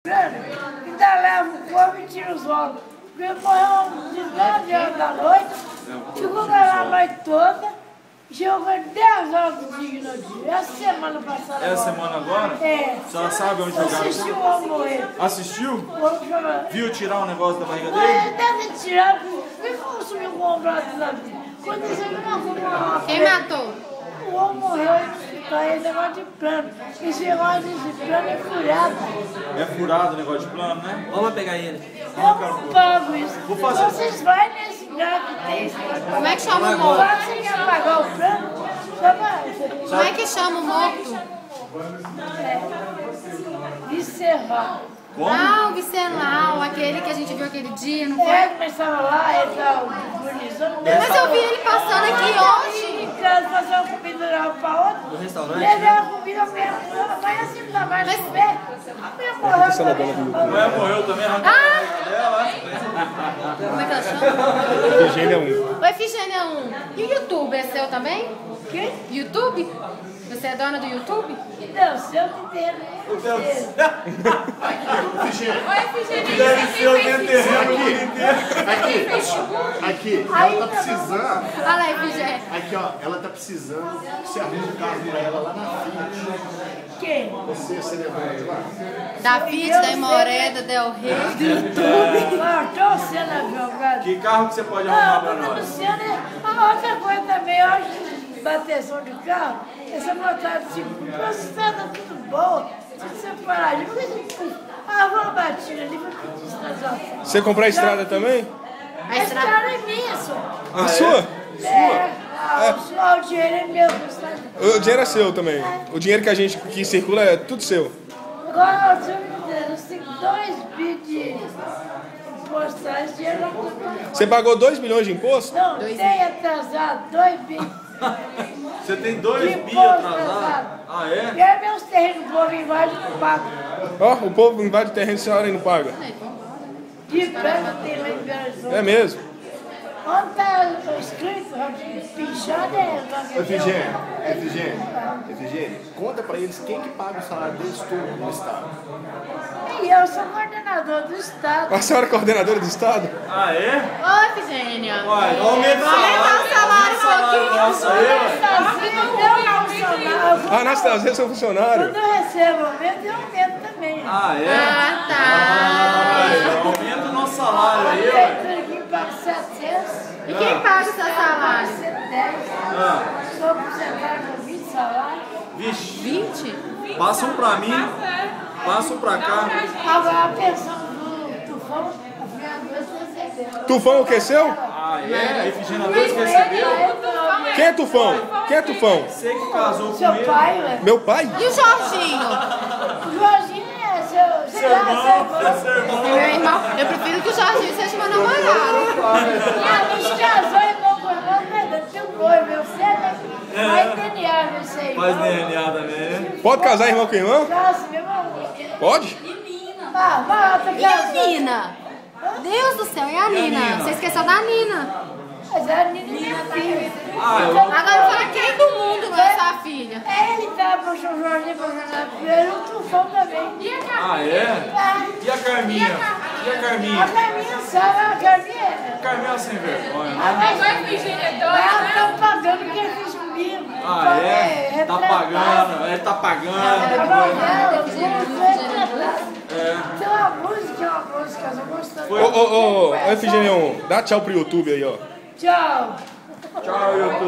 Ainda leva o corpo e tira os ovos. Porque morreu de 9 horas da noite, ficou lá a noite toda, chegou 10 horas do dia no dia. Essa semana passada. Essa semana agora? É. A senhora sabe onde jogaram? Assistiu o homem morrer. Assistiu? Vamos Viu tirar um negócio da barriga Mas dele? ele deve ter tirado, porque como sumiu com o braço da vida. Quando isso aí não foi uma. Quem matou? O homem morreu no hospital, é negócio de plano. Esse negócio de plano é furado. É furado o negócio de plano, né? Vamos pegar ele. Eu não pago isso. Vou fazer. Vocês vão nesse lugar que tem esse negócio. Como é que chama o Só morto? que você quer pagar o plano, chama. Como é que chama o morto? Visceral. Como? Ah, o visceral, aquele que a gente viu aquele dia, não foi? É, começava lá, ele tava bonizando. Mas eu vi ele passando aqui hoje. Em casa, passar uma comida de uma pra outra. No restaurante, Levei a comida, amanhã assim não dá mais de comer. Amanhã morreu. A mulher morreu também, arrancou a barriga dela. Como é que ela chama? Efigênia 1. O Efigênia 1. E o YouTube é seu também? Que? YouTube? Você é dona do YouTube? Não, seu inteiro. Deve ser o terreno inteiro. Aqui, ela tá precisando. Olha lá, Efigênia. Aqui, ó, ela tá precisando que você arranje um carro pra ela lá na Fiat. Quem? Você levanta de lá? Da Fit, da Imoreda, Del Rey, do YouTube. Ah, tô sendo jogado. Que carro que você pode arrumar pra Não, tô nós? sendo. A outra coisa também, hoje, bateção de carro, essa montagem tipo, você tá tudo bom, tudo separadinho. Por que você. Ah, vou batida ali, vou pedir estação. Você comprou a estrada também? A estrada é minha, só. A sua? O dinheiro é meu, a estrada. O dinheiro é seu também. O dinheiro que a gente que circula é tudo seu. Agora, se eu me der, eu tenho 2 bi de postagem, dinheiro não tô pagando. Você pagou 2 milhões de imposto? Não, tem atrasado, 2 bi. Você tem 2 De bi imposto atrasados? Ah, é? E aí meus terrenos, o povo invade e não paga. Ó, o povo invade o terreno e a senhora não paga. De branco tem lá em Belo Horizonte. É mesmo? Onde tá escrito, pinchado é... Efigênia, conta pra eles quem que paga o salário deles todo no estado. E eu sou coordenador do Estado. A senhora é coordenadora do estado? Ah, é? Ô, Efigênia. Uai, aumenta o salário. Nossa, aí, ué. Ah, Anastasia é seu funcionário. Quando eu recebo aumento, eu aumento também. Ah, é? Ah, tá. Aumenta o nosso salário aí, ué. Prefeitura aqui paga 700. E quem paga o seu salário? 110. Ah, Sou aposentado com 20 salários. vixe, 20? passa um pra mim, passa um pra cá. Agora a pensão do Tufão, a fiadora recebeu. Tufão o que é seu? Ah, é? A Efigênia 2 que recebeu? Quem é Tufão? Quem é Tufão? Você que casou com Seu ele. pai, ué. Meu pai? E o Jorginho? O Jorginho é seu Irmão, é seu irmão. Meu irmão, eu prefiro que o Jorginho seja meu namorado. A gente casou, irmão com irmão, né? Tem um noivo, você vai DNA, isso aí. Faz DNA também, né? Pode casar irmão com irmão? Casa, meu irmão. Pode? Ah, vai, E a casou. Nina? Deus do céu, e a Nina? Você esqueceu da Nina. Mas a menina é minha filha. Ah, eu... Agora fala quem do mundo não é sua filha. Ele tá pro São Jorge, pro Jorge, o Tufão também. E a Ah, é? E a Carminha? E a A Carminha? Carminha sabe, a Carminha. Carminha é sem vergonha, Ah, né? mas ela tá pagando o que ele fez comigo. Ah, é? Tá pagando, ele tá pagando. Tem uma música, eu gostando. Ô, Efigênia 1, dá tchau pro YouTube aí, ó. Tchau. Tchau, YouTube.